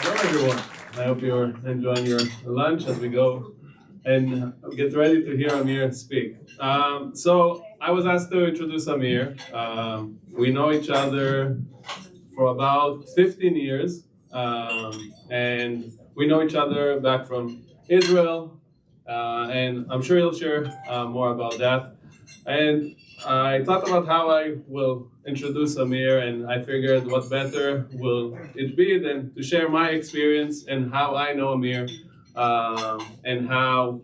Hello, everyone. I hope you're enjoying your lunch as we go and get ready to hear Amir speak. So I was asked to introduce Amir. We know each other for about 15 years, and we know each other back from Israel, and I'm sure he'll share more about that. And I thought about how I will introduce Amir, and I figured what better will it be than to share my experience and how I know Amir, and how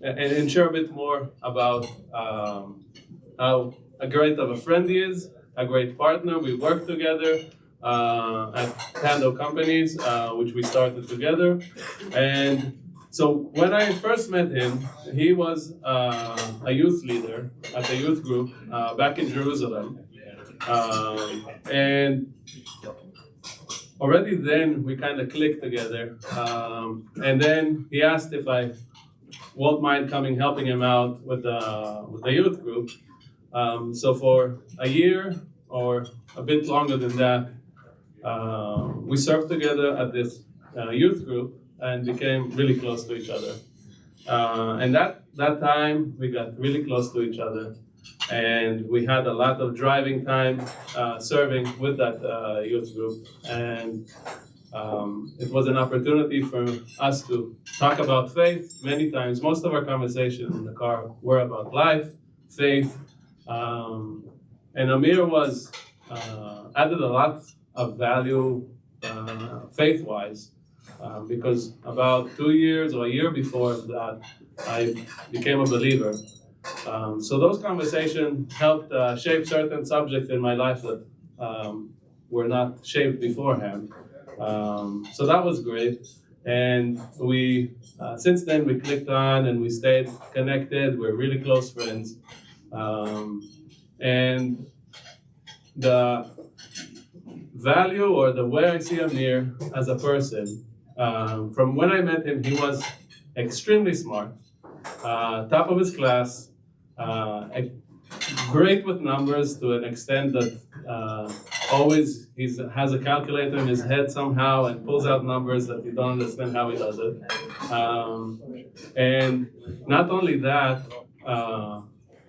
and share a bit more about how a great of a friend he is, a great partner. We work together at Tando Companies, which we started together. And so when I first met him, he was a youth leader at a youth group back in Jerusalem. And already then we kind of clicked together. And then he asked if I won't mind coming helping him out with the youth group. So for a year or a bit longer than that, we served together at this youth group and became really close to each other. And that time we got really close to each other, and we had a lot of driving time serving with that youth group. And it was an opportunity for us to talk about faith many times. Most of our conversations in the car were about life, faith, and Amir was added a lot of value faith-wise, because about 2 years or a year before that, I became a believer. So those conversations helped shape certain subjects in my life that were not shaped beforehand. So that was great. And we, since then, we clicked on and we stayed connected. We're really close friends. And the value or the way I see Amir as a person, from when I met him, he was extremely smart, top of his class, great with numbers to an extent that always he has a calculator in his head somehow and pulls out numbers that you don't understand how he does it. And not only that,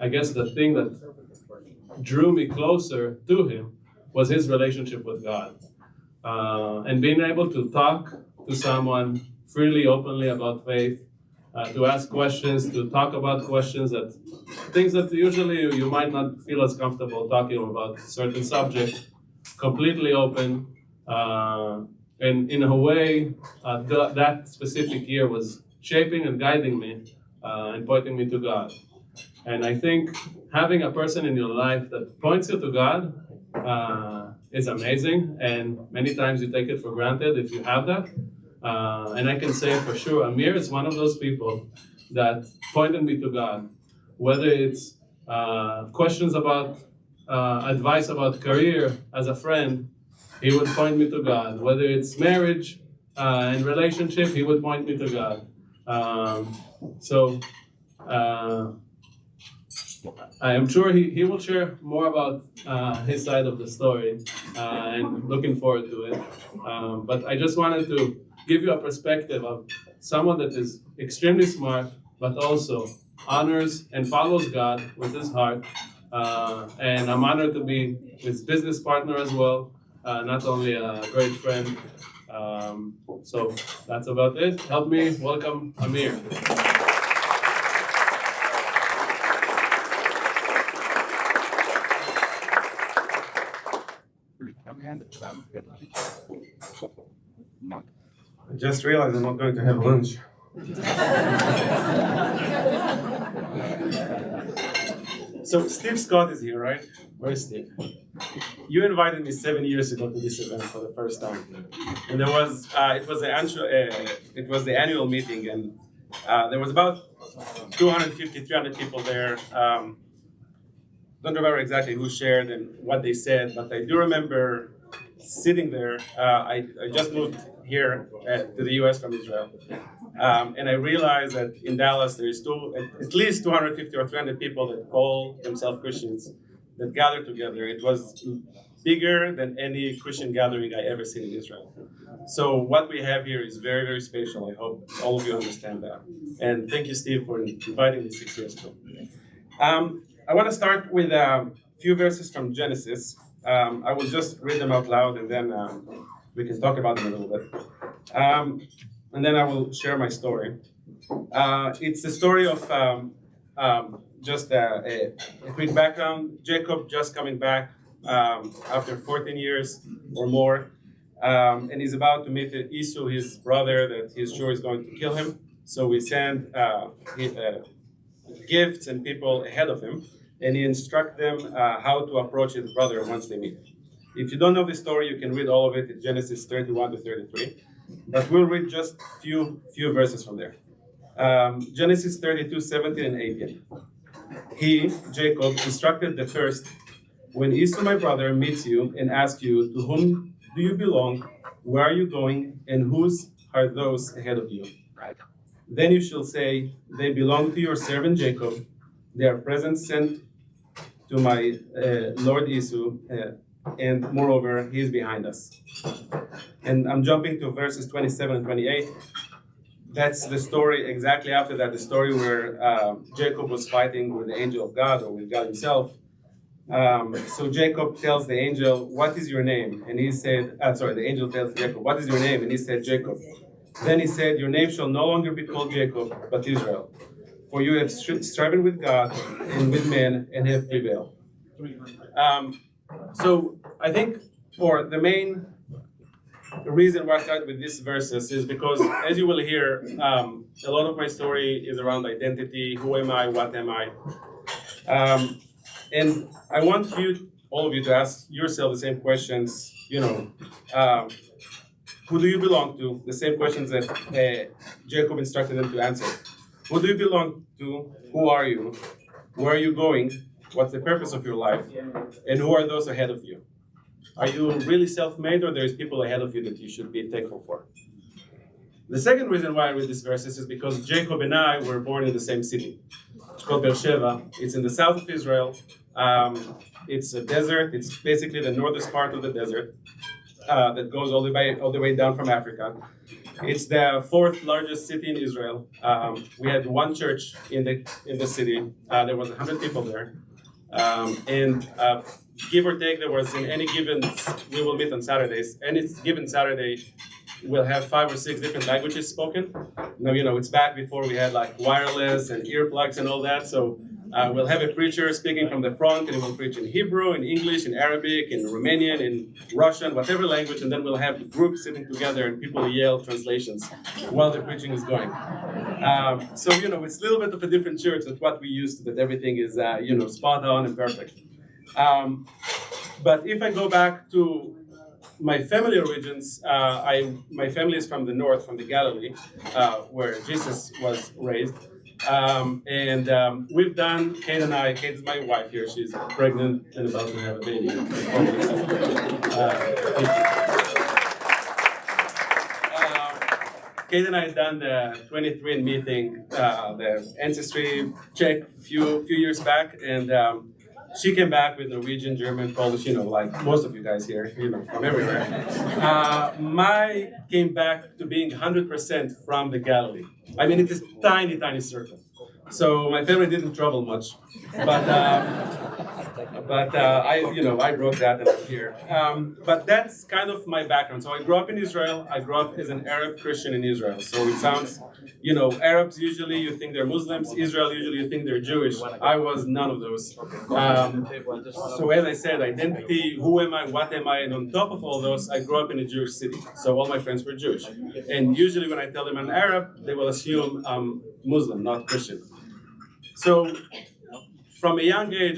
I guess the thing that drew me closer to him was his relationship with God. And being able to talk to someone freely, openly about faith, to ask questions, to talk about questions things that usually you might not feel as comfortable talking about certain subjects, completely open. And in a way, that specific year was shaping and guiding me and pointing me to God. And I think having a person in your life that points you to God is amazing, and many times you take it for granted if you have that. And I can say for sure, Amir is one of those people that pointed me to God, whether it's questions about advice about career as a friend, he would point me to God. Whether it's marriage and relationship, he would point me to God. I am sure he will share more about his side of the story, and looking forward to it. But I just wanted to give you a perspective of someone that is extremely smart, but also honors and follows God with his heart. And I'm honored to be his business partner as well, not only a great friend. So that's about it. Help me welcome Amir. I just realized I'm not going to have lunch. So Steve Scott is here, right? Where's Steve? You invited me 7 years ago to this event for the first time, and it was the annual meeting, and there was about 250, 300 people there. Don't remember exactly who shared and what they said, but I do remember sitting there. I just moved here to the U.S. from Israel, and I realized that in Dallas there's at least 250 or 300 people that call themselves Christians that gather together. It was bigger than any Christian gathering I ever seen in Israel. So what we have here is very, very special. I hope all of you understand that. And thank you, Steve, for inviting me 6 years ago. I want to start with a few verses from Genesis. I will just read them out loud, and then we can talk about them a little bit. And then I will share my story. It's the story of just a quick background. Jacob just coming back after 14 years or more, and he's about to meet Esau, his brother, that he's sure is going to kill him. So we send gifts and people ahead of him, and he instructs them how to approach his brother once they meet. If you don't know the story, you can read all of it in Genesis 31 to 33, but we'll read just few verses from there. Genesis 32, 17 and 18. He, Jacob, instructed the first, when Esau my brother meets you and asks you, to whom do you belong, where are you going, and whose are those ahead of you? Then you shall say, they belong to your servant Jacob, they are presents sent to my Lord Esau, and moreover, he is behind us. And I'm jumping to verses 27 and 28. That's the story exactly after that, the story where Jacob was fighting with the angel of God, or with God himself. So Jacob tells the angel, what is your name? And he said, the angel tells Jacob, what is your name? And he said, Jacob. Then he said, your name shall no longer be called Jacob, but Israel. For you have striven with God and with men and have prevailed. So I think for the main reason why I started with these verses is because, as you will hear, a lot of my story is around identity. Who am I? What am I? And I want all of you, to ask yourself the same questions. Who do you belong to? The same questions that Jacob instructed them to answer. Who do you belong to? Who are you? Where are you going? What's the purpose of your life? And who are those ahead of you? Are you really self-made, or there's people ahead of you that you should be thankful for? The second reason why I read these verses is because Jacob and I were born in the same city. It's called Beersheba. It's in the south of Israel. It's a desert. It's basically the northern part of the desert that goes all the way down from Africa. It's the fourth largest city in Israel. We had one church in the city. There was 100 people there, and give or take, there was in any given. We will meet on Saturdays. Any given Saturday, we'll have 5 or 6 different languages spoken. Now, it's back before we had like wireless and earplugs and all that. So we'll have a preacher speaking from the front, and he will preach in Hebrew, in English, in Arabic, in Romanian, in Russian, whatever language, and then we'll have groups sitting together and people yell translations while the preaching is going. So it's a little bit of a different church than what we used to, that everything is spot on and perfect. But if I go back to my family origins, my family is from the north, from the Galilee, where Jesus was raised. And we've done, Kate is my wife here, she's pregnant and about to have a baby. Kate and I had done the 23andMe thing, the ancestry check a few years back, and she came back with Norwegian, German, Polish, like most of you guys here, from everywhere. My came back to being 100% from the Galilee. I mean, it is tiny, tiny circle. So my family didn't trouble much, but I broke that and I'm here. But that's kind of my background. So I grew up in Israel. I grew up as an Arab Christian in Israel. So it sounds, Arabs usually you think they're Muslims. Israel usually you think they're Jewish. I was none of those. So as I said, identity, who am I, what am I, and on top of all those, I grew up in a Jewish city. So all my friends were Jewish. And usually when I tell them I'm Arab, they will assume I'm Muslim, not Christian. So from a young age,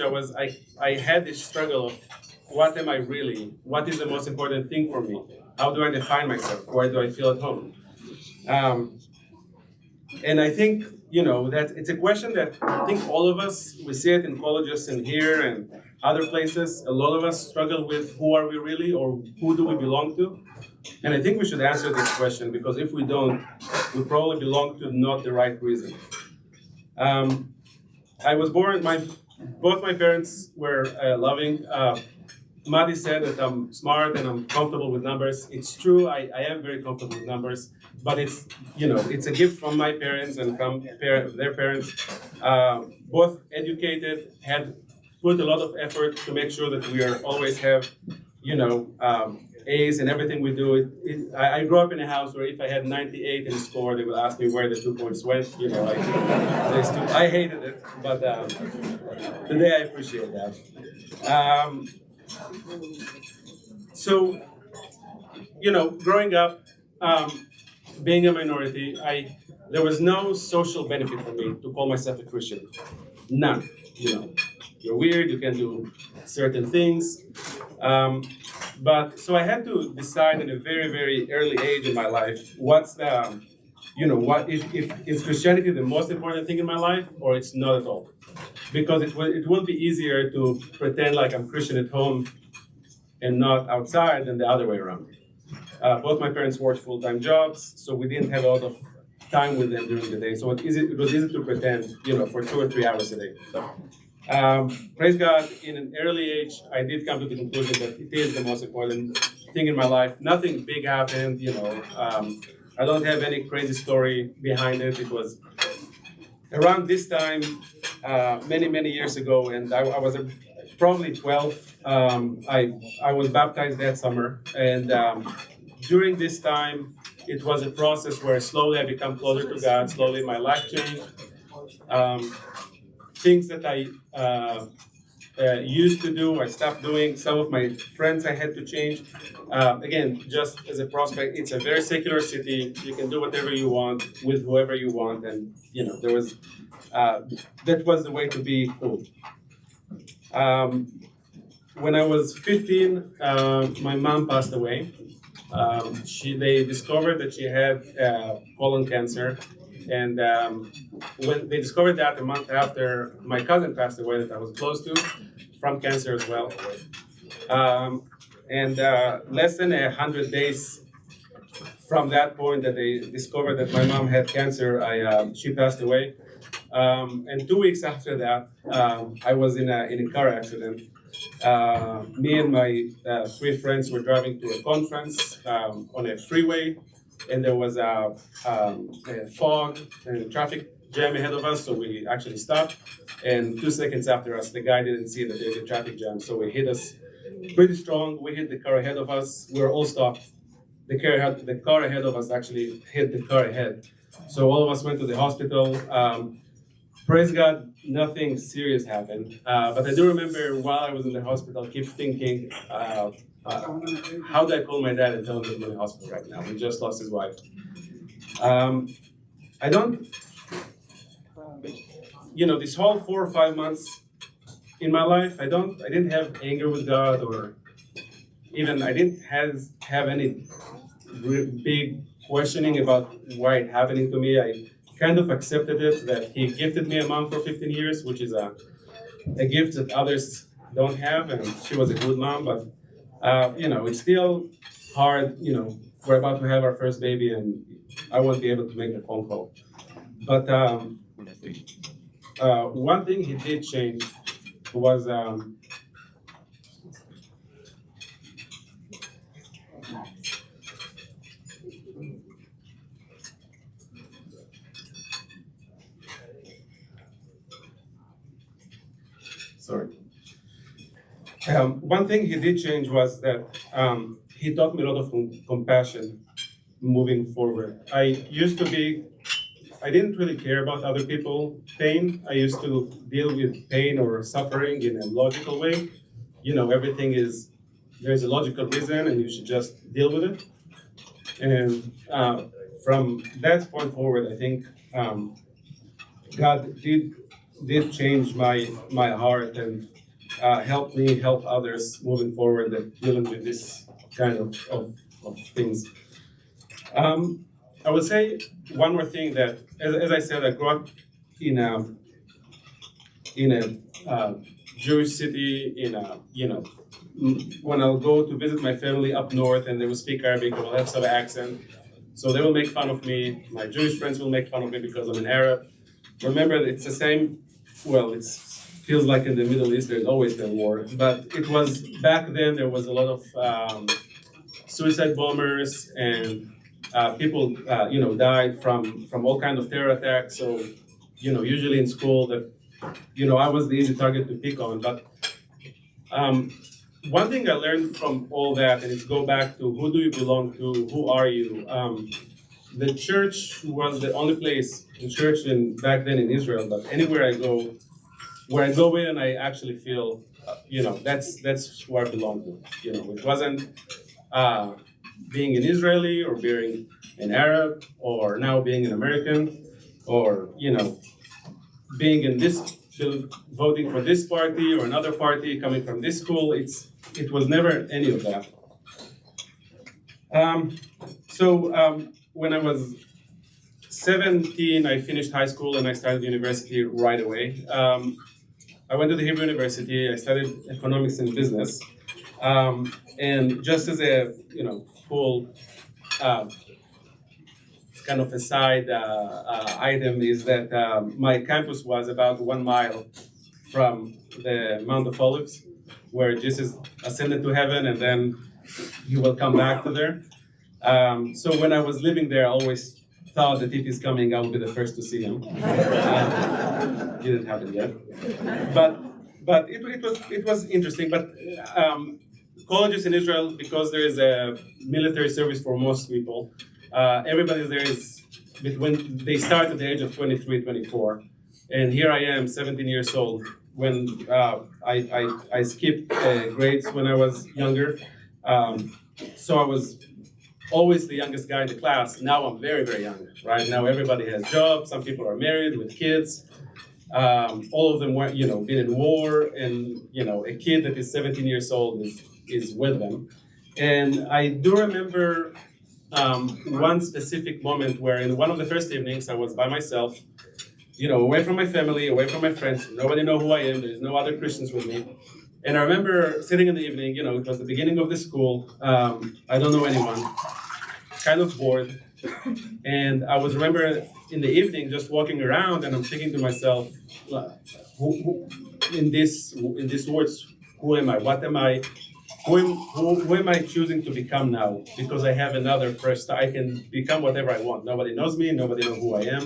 I had this struggle of what am I really? What is the most important thing for me? How do I define myself? Where do I feel at home? And I think, that it's a question that I think all of us, we see it in colleges and here and other places. A lot of us struggle with who are we really, or who do we belong to? And I think we should answer this question, because if we don't, we probably belong to not the right reason. I was born, both my parents were loving. Madi said that I'm smart and I'm comfortable with numbers. It's true, I am very comfortable with numbers, but it's, it's a gift from my parents and from their parents. Both educated, had put a lot of effort to make sure that we are always have, A's in everything we do. I grew up in a house where if I had 98 in the score, they would ask me where the 2 points went. I hated it, but today I appreciate that. So, growing up, being a minority, there was no social benefit for me to call myself a Christian. None. You're weird. You can do certain things. But so I had to decide at a very, very early age in my life what's the, what if is Christianity the most important thing in my life, or it's not at all? Because it will be easier to pretend like I'm Christian at home and not outside than the other way around. Both my parents worked full-time jobs, so we didn't have a lot of time with them during the day. So it was easy to pretend, for 2 or 3 hours a day. Praise God, in an early age, I did come to the conclusion that it is the most important thing in my life. Nothing big happened, I don't have any crazy story behind it. It was around this time, many, many years ago, and I was probably 12. I was baptized that summer, and during this time, it was a process where slowly I become closer to God. Slowly, my life changed. Things that I used to do, I stopped doing. Some of my friends I had to change. Again, just as a prospect, it's a very secular city. You can do whatever you want with whoever you want, and there was that was the way to be cool. When I was 15, my mom passed away. They discovered that she had colon cancer, and when they discovered that a month after, my cousin passed away that I was close to from cancer as well. And less than 100 days from that point that they discovered that my mom had cancer, she passed away. And 2 weeks after that, I was in a car accident. Me and my 3 friends were driving to a conference on a freeway, and there was a fog and a traffic jam ahead of us, so we actually stopped. And 2 seconds after us, the guy didn't see that there's a traffic jam, so he hit us pretty strong. We hit the car ahead of us. We were all stopped. The car ahead of us actually hit the car ahead. So all of us went to the hospital. Praise God, nothing serious happened. But I do remember while I was in the hospital, keep thinking, how do I call my dad and tell him that I'm in the hospital right now? He just lost his wife. I don't, this whole 4 or 5 months in my life, I didn't have anger with God, or even I didn't have any big questioning about why it happening to me. I kind of accepted it that He gifted me a mom for 15 years, which is a gift that others don't have, and she was a good mom, but it's still hard. We're about to have our first baby, and I won't be able to make the phone call. But one thing He did change was one thing He did change was that He taught me a lot of compassion moving forward. I didn't really care about other people's pain. I used to deal with pain or suffering in a logical way. There's a logical reason, and you should just deal with it. And from that point forward, I think God did change my heart and help me help others moving forward and dealing with this kind of things. I would say one more thing that, as I said, I grew up in a Jewish city. When I'll go to visit my family up north and they will speak Arabic, I will have some accent, so they will make fun of me. My Jewish friends will make fun of me because I'm an Arab. Remember, it's the same. Well, it's feels like in the Middle East there's always been war, but it was back then there was a lot of suicide bombers and people died from all kinds of terror attacks. So usually in school that I was the easy target to pick on. But one thing I learned from all that, and it's go back to who do you belong to, who are you. The church was the only place, the church back then in Israel, but anywhere I go, where I go in and I actually feel, that's where I belong to. It wasn't being an Israeli or being an Arab or now being an American or, being in this, voting for this party or another party, coming from this school. It was never any of that. When I was 17, I finished high school and I started university right away. I went to the Hebrew University. I studied economics and business. And just as a full kind of a side item is that my campus was about 1 mile from the Mount of Olives, where Jesus ascended to heaven and then he will come back to there. So when I was living there, I always thought that if he's coming, I will be the first to see him. Didn't happen yet, but it was interesting. But colleges in Israel, because there is a military service for most people, everybody there is between, they start at the age of 23, 24. And here I am, 17 years old, when I skipped grades when I was younger. So I was always the youngest guy in the class. Now I'm very, very young, right? Now everybody has jobs. Some people are married with kids. All of them were, been in war, and, a kid that is 17 years old is with them. And I do remember one specific moment where in one of the first evenings I was by myself, away from my family, away from my friends. Nobody know who I am. There's no other Christians with me. And I remember sitting in the evening, it was the beginning of the school. I don't know anyone, kind of bored. And I was remember in the evening just walking around and I'm thinking to myself, who in these words, who am I? What am I? Who am I choosing to become now? Because I have another first, I can become whatever I want. Nobody knows me, nobody knows who I am.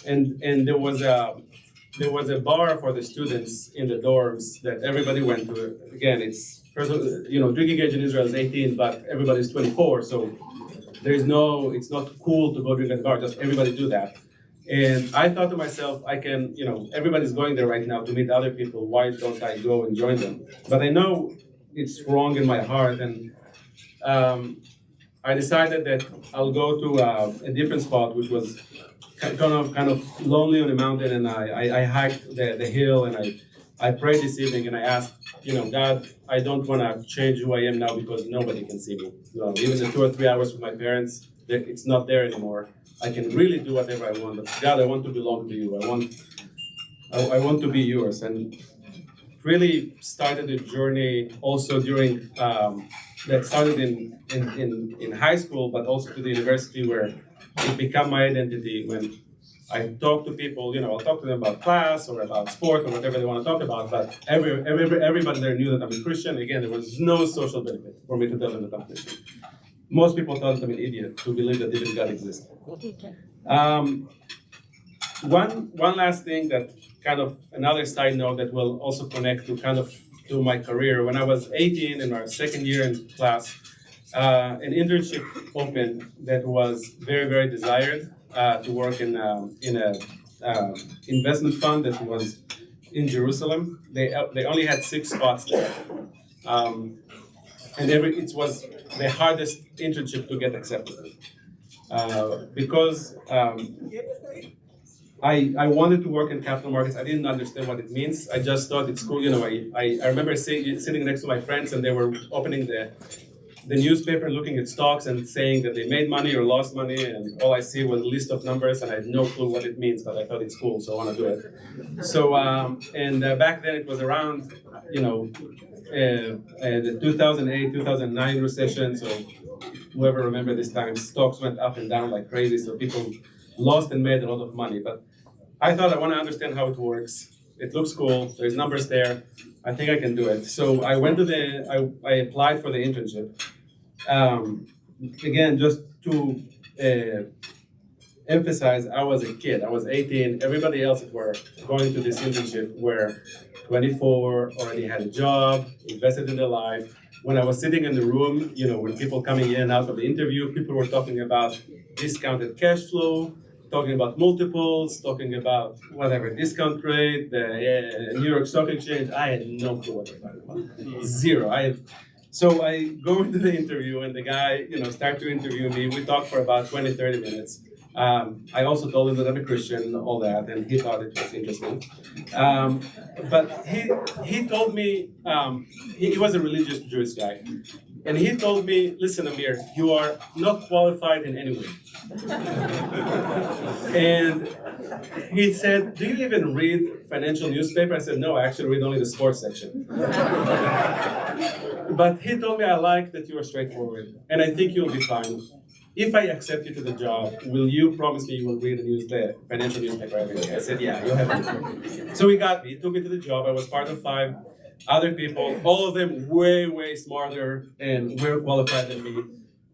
And there was a bar for the students in the dorms that everybody went to. Again, it's drinking age in Israel is 18, but everybody's 24, so it's not cool to go drink at the bar. Just everybody do that. And I thought to myself, I can, everybody's going there right now to meet other people. Why don't I go and join them? But I know it's wrong in my heart, and I decided that I'll go to a different spot, which was kind of lonely on the mountain, and I hiked the hill, and I prayed this evening, and I asked, God, I don't want to change who I am now because nobody can see me. Even the 2 or 3 hours with my parents, it's not there anymore. I can really do whatever I want. But God, I want to belong to you. I want to be yours. And really started a journey also during that started in high school, but also to the university, where it became my identity. When I talk to people, I'll talk to them about class or about sport or whatever they want to talk about. But everybody there knew that I'm a Christian. Again, there was no social benefit for me to tell them that I'm Christian. Most people thought I'm an idiot to believe that even God exists. One last thing that kind of another side note that will also connect to my career. When I was 18 in our second year in class, an internship opened that was very, very desired to work in a investment fund that was in Jerusalem. They only had 6 spots there. And it was the hardest internship to get accepted because I wanted to work in capital markets. I didn't understand what it means. I just thought it's cool. I remember sitting next to my friends, and they were opening the newspaper, looking at stocks and saying that they made money or lost money, and all I see was a list of numbers, and I had no clue what it means, but I thought it's cool, so I want to do it. So, back then it was around, the 2008, 2009 recession, so whoever remember this time, stocks went up and down like crazy, so people lost and made a lot of money. But I thought I want to understand how it works. It looks cool. There's numbers there. I think I can do it. So I went to I applied for the internship. Again, just to emphasize, I was a kid. I was 18. Everybody else that were going to this internship were 24, already had a job, invested in their life. When I was sitting in the room, when people coming in and out of the interview, people were talking about discounted cash flow, talking about multiples, talking about whatever, discount rate, the New York Stock Exchange. I had no clue what they're talking about. Zero. So I go into the interview and the guy, start to interview me. We talked for about 20, 30 minutes. I also told him that I'm a Christian and all that, and he thought it was interesting. But he told me, he was a religious Jewish guy. And he told me, listen, Amir, you are not qualified in any way. And he said, do you even read financial newspaper? I said, no, I actually read only the sports section. But he told me, I like that you are straightforward, and I think you'll be fine. If I accept you to the job, will you promise me you will read the financial newspaper every day? I said, yeah, you'll have to. So he got me, he took me to the job. I was part of 5 other people, all of them way, way smarter and way qualified than me.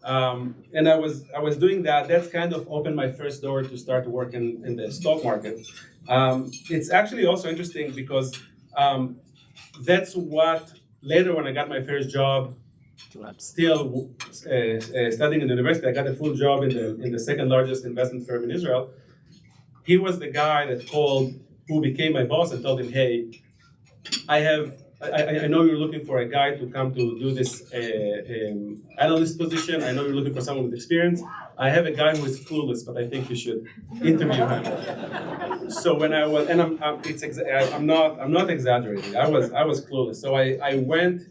And I was doing that. That's kind of opened my first door to start working in the stock market. It's actually also interesting because that's what later when I got my first job, still studying in the university, I got a full job in the second largest investment firm in Israel. He was the guy that called, who became my boss, and told him, hey, I know you're looking for a guy to come to do this analyst position. I know you're looking for someone with experience. I have a guy who is clueless, but I think you should interview him. So when I was, and I'm not exaggerating. I was clueless. So I went.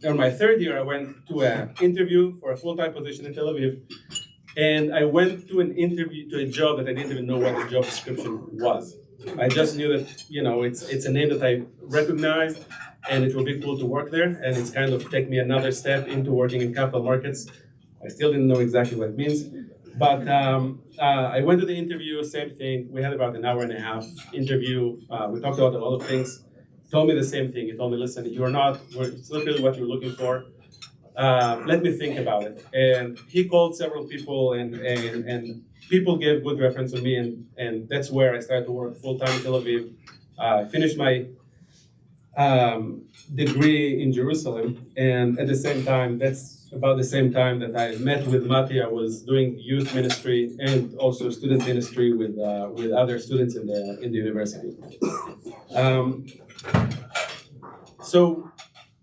In my 3rd year, I went to an interview for a full-time position in Tel Aviv, and I went to a job that I didn't even know what the job description was. I just knew that it's a name that I recognized, and it will be cool to work there, and it's kind of take me another step into working in capital markets. I still didn't know exactly what it means, but I went to the interview. Same thing. We had about an hour and a half interview. We talked about a lot of things. Told me the same thing. He told me, listen, it's not really what you're looking for. Let me think about it. And he called several people, and people gave good reference to me, and that's where I started to work full-time in Tel Aviv. I finished my degree in Jerusalem, and at the same time, that's about the same time that I met with Mati. I was doing youth ministry and also student ministry with other students in the university. So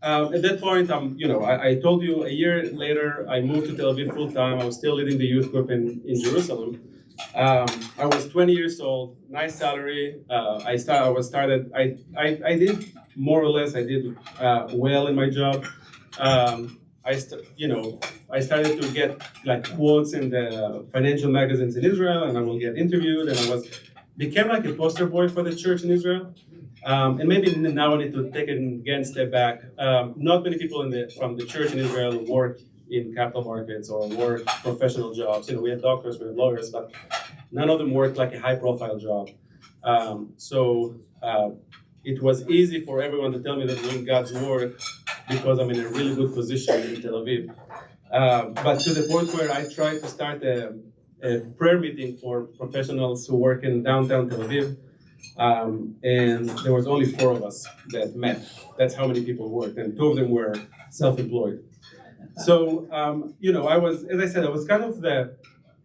at that point, I told you a year later, I moved to Tel Aviv full time. I was still leading the youth group in Jerusalem. I was 20 years old, nice salary. I did more or less. I did well in my job. I started to get like quotes in the financial magazines in Israel, and I will get interviewed, and became like a poster boy for the church in Israel. And maybe now I need to take it again, step back. Not many people from the church in Israel work in capital markets or work professional jobs. We have doctors, we have lawyers, but none of them work like a high-profile job. So it was easy for everyone to tell me that I'm doing God's work because I'm in a really good position in Tel Aviv. But to the point where I tried to start a prayer meeting for professionals who work in downtown Tel Aviv. And there was only 4 of us that met. That's how many people worked, and 2 of them were self-employed. So, I was kind of the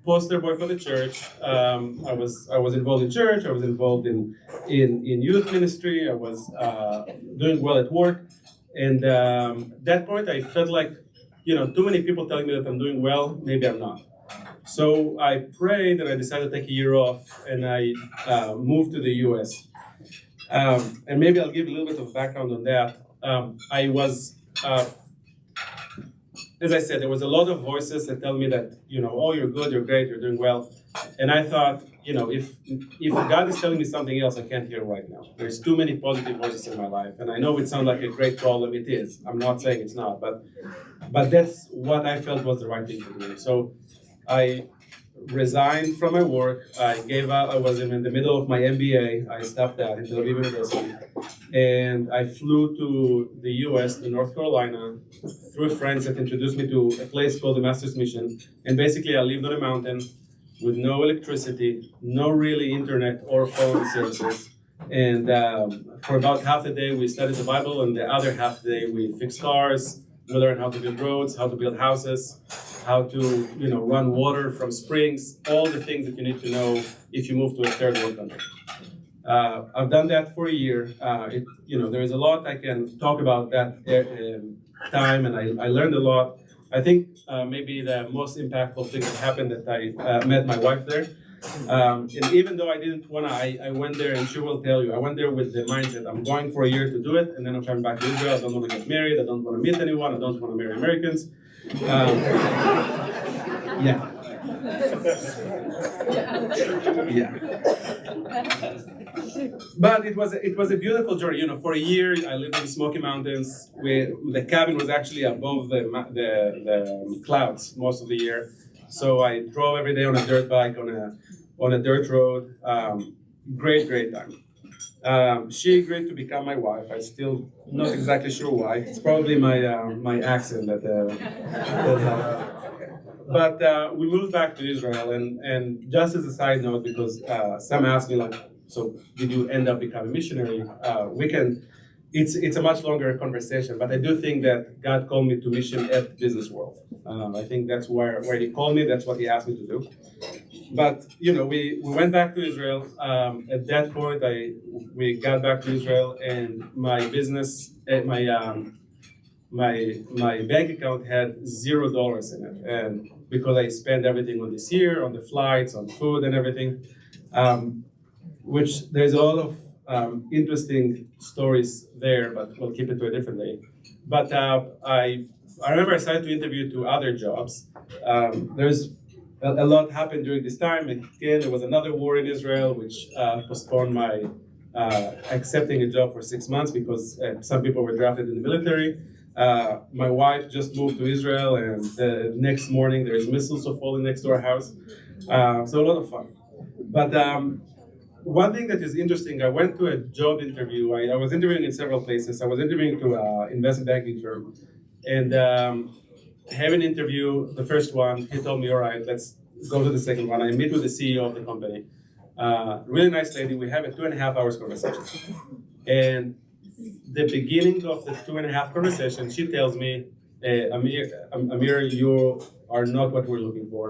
poster boy for the church. I was involved in church. I was involved in youth ministry. I was doing well at work, and that point I felt like, too many people telling me that I'm doing well. Maybe I'm not. So I prayed, and I decided to take a year off, and I moved to the U.S. And maybe I'll give a little bit of background on that. I was, as I said, there was a lot of voices that tell me that, oh, you're good, you're great, you're doing well. And I thought, if God is telling me something else, I can't hear right now. There's too many positive voices in my life. And I know it sounds like a great problem. It is. I'm not saying it's not, but that's what I felt was the right thing to do. So I resigned from my work. I gave up. I was in the middle of my MBA. I stopped that in Tel Aviv University, and I flew to the U.S. to North Carolina through friends that introduced me to a place called the Master's Mission. And basically, I lived on a mountain with no electricity, no really internet or phone services. And for about half the day, we studied the Bible, and the other half the day, we fixed cars. We learned how to build roads, how to build houses, how to run water from springs, all the things that you need to know if you move to a third world country. I've done that for a year. There is a lot I can talk about that time, and I learned a lot. I think maybe the most impactful thing that happened that I met my wife there. And even though I didn't wanna, I went there, and she will tell you, I went there with the mindset, I'm going for a year to do it, and then I'm coming back to Israel. I don't want to get married, I don't want to meet anyone, I don't want to marry Americans. Yeah. But it was a beautiful journey. For a year, I lived in the Smoky Mountains. The cabin was actually above the clouds most of the year. So I drove every day on a dirt bike on a dirt road. Great time. She agreed to become my wife. I'm still not exactly sure why. It's probably my accent that helped. But we moved back to Israel, and just as a side note, because some asked me so did you end up becoming a missionary? It's a much longer conversation, but I do think that God called me to mission at Business World. I think that's where He called me. That's what He asked me to do. But we went back to Israel. At that point, we got back to Israel, and my business, my bank account had $0 in it, and because I spent everything on this year, on the flights, on food, and everything, which there's a lot of interesting stories there, but we'll keep it to a different day. But I remember I started to interview to other jobs. There's a lot happened during this time. Again, there was another war in Israel, which postponed my accepting a job for 6 months because some people were drafted in the military. My wife just moved to Israel, and the next morning there's missiles falling next to our house. So a lot of fun. But one thing that is interesting, I went to a job interview. I was interviewing in several places. I was interviewing to an investment banking firm, and have an interview. The first one, he told me, "All right, let's go to the second one." I meet with the CEO of the company. Really nice lady. We have a 2.5 hours conversation, and the beginning of the 2.5 conversation, she tells me, Amir, you are not what we're looking for.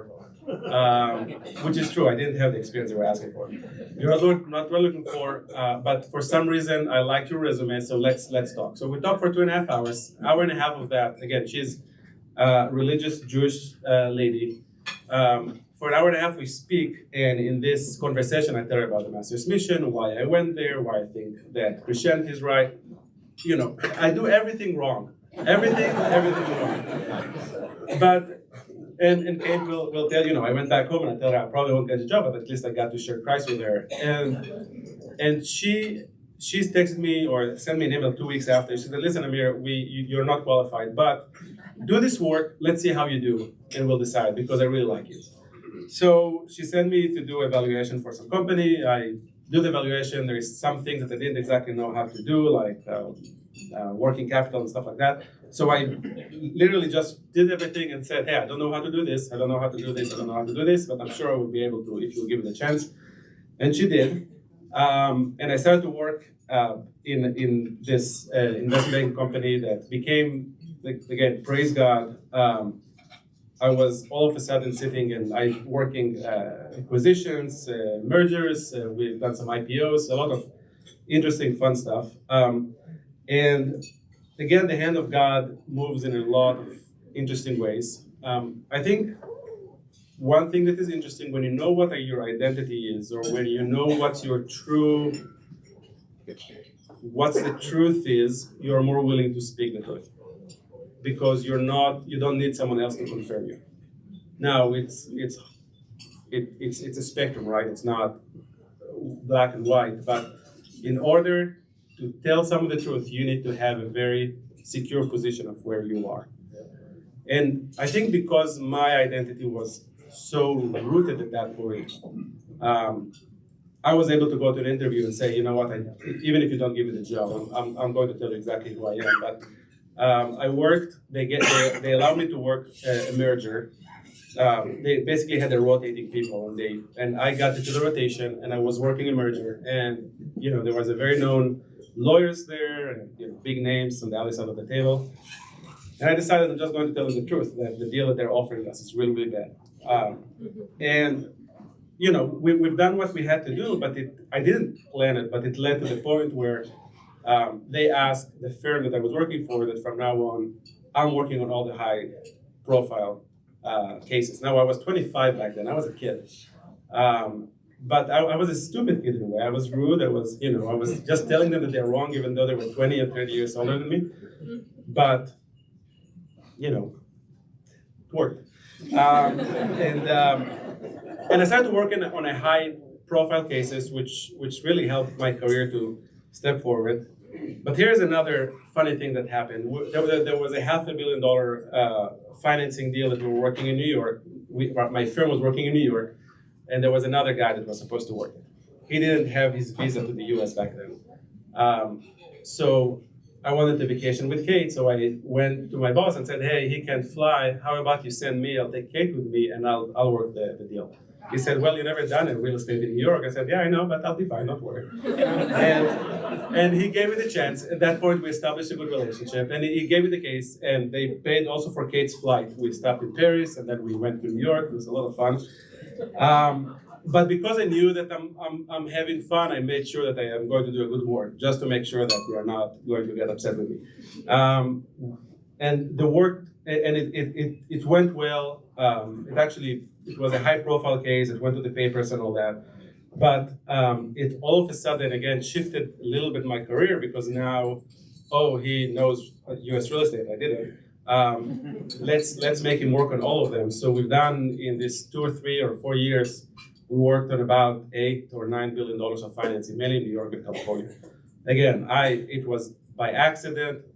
Which is true. I didn't have the experience they were asking for. You're not what we're looking for, but for some reason I like your resume, so let's talk. So we talked for 2.5 hours. Hour and a half of that, again, she's a religious Jewish lady. For an hour and a half we speak, and in this conversation I tell her about the Master's Mission, why I went there, why I think that Christianity is right. I do everything wrong. Everything wrong. But and Kate will tell I went back home and I tell her I probably won't get a job, but at least I got to share Christ with her. And she's texted me or sent me an email 2 weeks after. She said, "Listen, Amir, you're not qualified, but do this work. Let's see how you do, and we'll decide because I really like you." So she sent me to do evaluation for some company. I do the evaluation. There is some things that I didn't exactly know how to do, like working capital and stuff like that. So I literally just did everything and said, "Hey, I don't know how to do this. I don't know how to do this. I don't know how to do this, but I'm sure I will be able to if you give it a chance." And she did. And I started to work in this investment banking company that became, again, praise God. I was all of a sudden sitting and working acquisitions, mergers. We've done some IPOs, a lot of interesting, fun stuff. And again, the hand of God moves in a lot of interesting ways. I think one thing that is interesting, when you know what your identity is, or when you know what's the truth is, you're more willing to speak the truth. Because you don't need someone else to confirm you. Now it's a spectrum, right? It's not black and white, but in order to tell someone the truth, you need to have a very secure position of where you are. And I think because my identity was so rooted at that point. I was able to go to an interview and say, you know what, even if you don't give me the job, I'm going to tell you exactly who I am. But I worked. They allowed me to work a merger. They basically had their rotating people, and I got into the rotation, and I was working a merger, and there was a very known lawyers there, and big names on the other side of the table. And I decided I'm just going to tell them the truth, that the deal that they're offering us is really, really bad. And we've done what we had to do, but I didn't plan it, but it led to the point where they asked the firm that I was working for that from now on, I'm working on all the high profile cases. Now, I was 25 back then, I was a kid. But I was a stupid kid in a way. I was rude, I was just telling them that they're wrong, even though they were 20 and 30 years older than me. But, it worked. And I started working on a high profile cases, which really helped my career to step forward. But here's another funny thing that happened. There was a $500 million financing deal that we were working in New York. My firm was working in New York, and there was another guy that was supposed to work. He didn't have his visa to the US back then. So I wanted to vacation with Kate, so I went to my boss and said, hey, he can't fly. How about you send me? I'll take Kate with me, and I'll work the deal. He said, well, you've never done real estate in New York. I said, yeah, I know, but I'll be fine, don't worry. and he gave me the chance. At that point, we established a good relationship, and he gave me the case, and they paid also for Kate's flight. We stopped in Paris, and then we went to New York. It was a lot of fun. But because I knew that I'm having fun, I made sure that I am going to do a good work, just to make sure that you are not going to get upset with me. And the work, and it went well. It was a high-profile case. It went to the papers and all that. But it all of a sudden, again, shifted a little bit my career, because now, he knows U.S. real estate. I didn't. Let's make him work on all of them. So we've done, in this 2 or 3 or 4 years, we worked on about $8 or $9 billion of financing, mainly in New York and California. Again, it was by accident,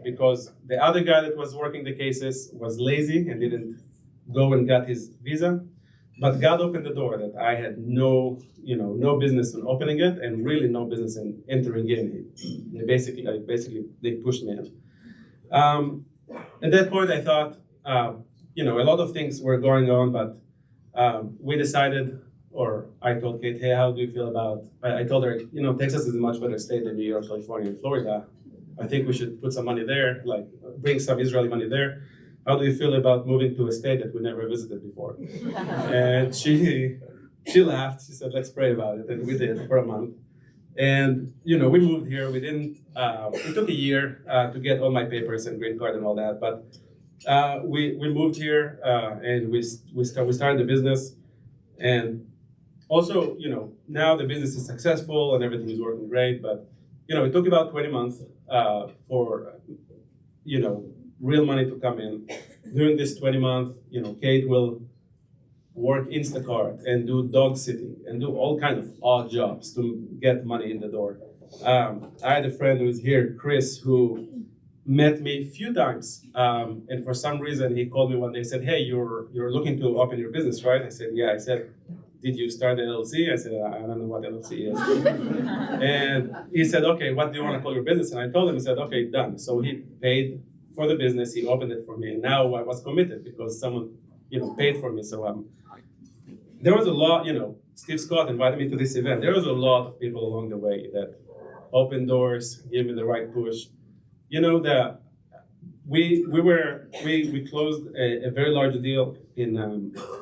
because the other guy that was working the cases was lazy and didn't go and got his visa. But God opened the door that I had no business in opening it, and really no business in entering in. They pushed me in. At that point, I thought, a lot of things were going on, but we decided, or I told Kate, hey, how do you feel about, I told her, Texas is a much better state than New York, California, and Florida. I think we should put some money there, like bring some Israeli money there. How do you feel about moving to a state that we never visited before? And she laughed. She said, let's pray about it. And we did for a month. And, we moved here. We didn't, it took a year to get all my papers and green card and all that. But we moved here and we started the business. And also, now the business is successful and everything is working great. But, it took about 20 months for, real money to come in. During this 20 months, Kate will work Instacart and do dog sitting and do all kinds of odd jobs to get money in the door. I had a friend who is here, Chris, who met me a few times, and for some reason he called me one day and said, hey, you're looking to open your business, right? I said, yeah. I said, did you start an LLC? I said, I don't know what LLC is. And he said, okay, what do you want to call your business? And I told him, he said, okay, done. So he paid for the business, he opened it for me, and now I was committed because someone, paid for me. So there was a lot, Steve Scott invited me to this event. There was a lot of people along the way that opened doors, gave me the right push. We closed a very large deal in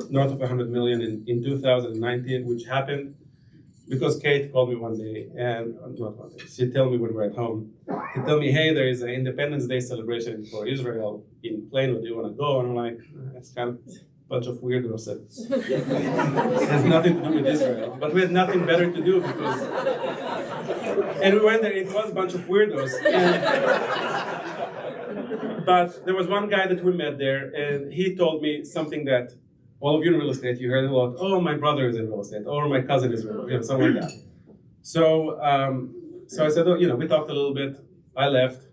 north of 100 million in 2019, which happened because Kate called me one day, and not one day, she told me when we were at home, she told me, hey, there is an Independence Day celebration for Israel in Plano, do you want to go? And I'm like, it's kind of a bunch of weirdos. It has nothing to do with Israel, but we had nothing better to do because, and we went there, it was a bunch of weirdos. But there was one guy that we met there, and he told me something that all of you in real estate, you heard a lot. Oh, my brother is in real estate, or my cousin is in real estate, something like that. So, I said, we talked a little bit. I left.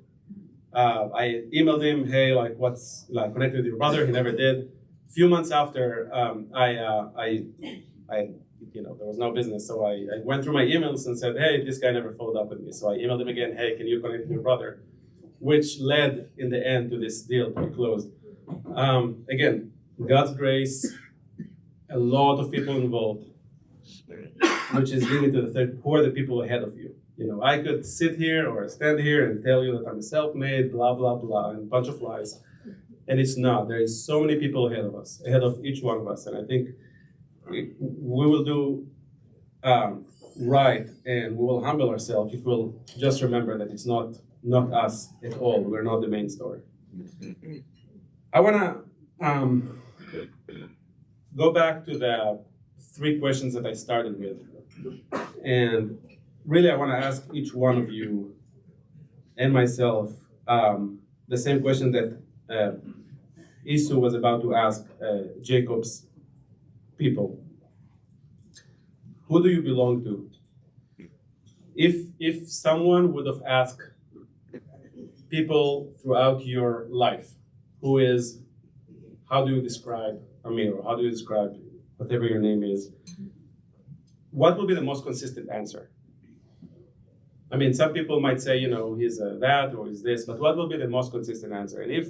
I emailed him, hey, what's connected with your brother? He never did. few months after, there was no business, so I went through my emails and said, hey, this guy never followed up with me. So I emailed him again, hey, can you connect with your brother? Which led in the end to this deal to be closed. Again, God's grace, a lot of people involved, which is leading to the third, who are the people ahead of you? I could sit here or stand here and tell you that I'm self-made, blah, blah, blah, and a bunch of lies. And it's not. There is so many people ahead of us, ahead of each one of us. And I think we will do right, and we will humble ourselves if we'll just remember that it's not us at all. We're not the main story. I want to go back to the 3 questions that I started with. And really, I want to ask each one of you and myself the same question that Esau was about to ask Jacob's people. Who do you belong to? If someone would have asked people throughout your life, how do you describe Amir, or how do you describe whatever your name is, what will be the most consistent answer? I mean, some people might say, he's that or he's this, but what will be the most consistent answer? And if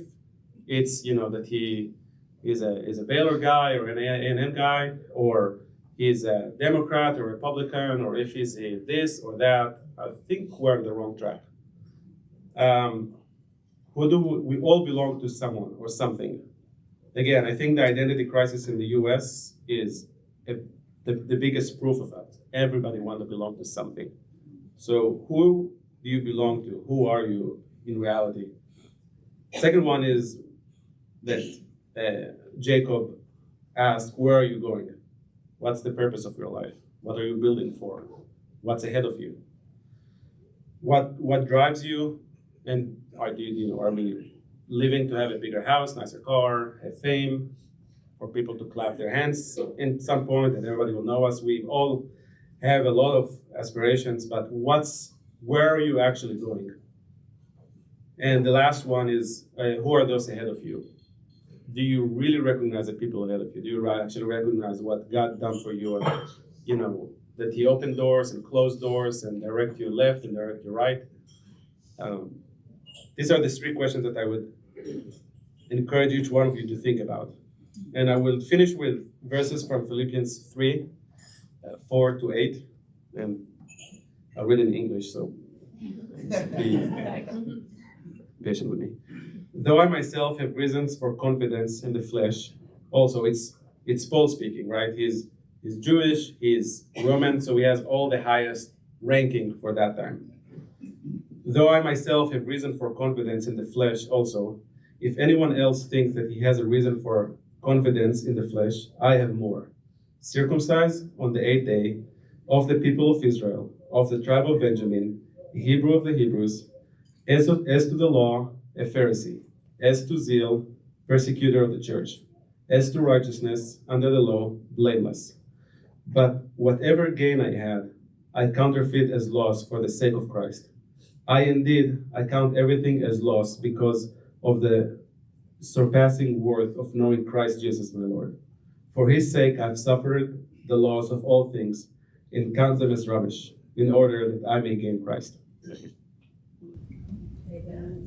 it's, that he is a Baylor guy or an A&M guy, or he's a Democrat or Republican, or if he's a this or that, I think we're on the wrong track. We all belong to someone or something. Again, I think the identity crisis in the US is the biggest proof of that. Everybody wants to belong to something. So who do you belong to? Who are you in reality? Second one is that Jacob asked, where are you going? What's the purpose of your life? What are you building for? What's ahead of you? What drives you? And are we living to have a bigger house, nicer car, have fame, for people to clap their hands in some point and everybody will know us? We all have a lot of aspirations, but where are you actually going? And the last one is, who are those ahead of you? Do you really recognize the people ahead of you? Do you actually recognize what God done for you? And, that He opened doors and closed doors and direct you left and direct you right? These are the 3 questions that I would encourage each one of you to think about. And I will finish with verses from Philippians 3, 4 to 8. And I'll read it in English, so be patient with me. Though I myself have reasons for confidence in the flesh, also it's Paul speaking, right? He's Jewish, he's Roman, so he has all the highest ranking for that time. Though I myself have reason for confidence in the flesh also, if anyone else thinks that he has a reason for confidence in the flesh, I have more. Circumcised on the 8th day, of the people of Israel, of the tribe of Benjamin, a Hebrew of the Hebrews, as to the law, a Pharisee, as to zeal, persecutor of the church, as to righteousness under the law, blameless. But whatever gain I had, I counterfeit as loss for the sake of Christ. I count everything as loss because of the surpassing worth of knowing Christ Jesus my Lord. For His sake I have suffered the loss of all things and count them as rubbish, in order that I may gain Christ. Amen.